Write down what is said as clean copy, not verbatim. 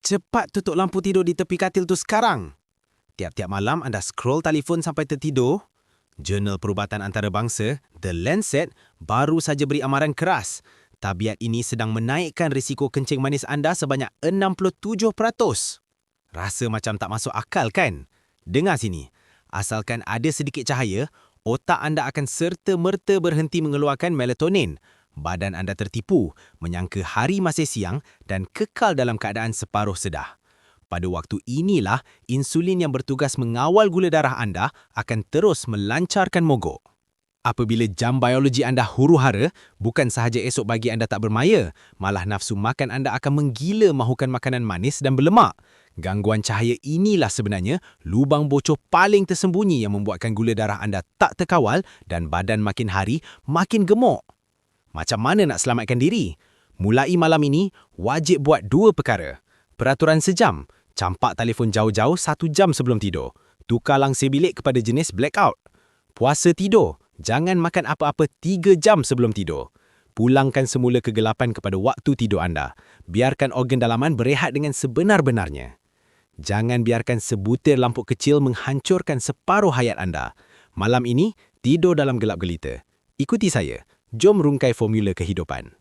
Cepat tutup lampu tidur di tepi katil tu sekarang. Tiap-tiap malam anda scroll telefon sampai tertidur. Jurnal Perubatan Antarabangsa, The Lancet, baru saja beri amaran keras. Tabiat ini sedang menaikkan risiko kencing manis anda sebanyak 67%. Rasa macam tak masuk akal kan? Dengar sini. Asalkan ada sedikit cahaya, otak anda akan serta-merta berhenti mengeluarkan melatonin. Badan anda tertipu, menyangka hari masih siang dan kekal dalam keadaan separuh sedah. Pada waktu inilah, insulin yang bertugas mengawal gula darah anda akan terus melancarkan mogok. Apabila jam biologi anda huru-hara, bukan sahaja esok pagi anda tak bermaya, malah nafsu makan anda akan menggila mahukan makanan manis dan berlemak. Gangguan cahaya inilah sebenarnya lubang bocor paling tersembunyi yang membuatkan gula darah anda tak terkawal dan badan makin hari makin gemuk. Macam mana nak selamatkan diri? Mulai malam ini, wajib buat 2 perkara. Peraturan sejam, campak telefon jauh-jauh 1 jam sebelum tidur. Tukar langsir bilik kepada jenis blackout. Puasa tidur, jangan makan apa-apa 3 jam sebelum tidur. Pulangkan semula kegelapan kepada waktu tidur anda. Biarkan organ dalaman berehat dengan sebenar-benarnya. Jangan biarkan sebutir lampu kecil menghancurkan separuh hayat anda. Malam ini, tidur dalam gelap gelita. Ikuti saya. Jom rungkai formula kehidupan.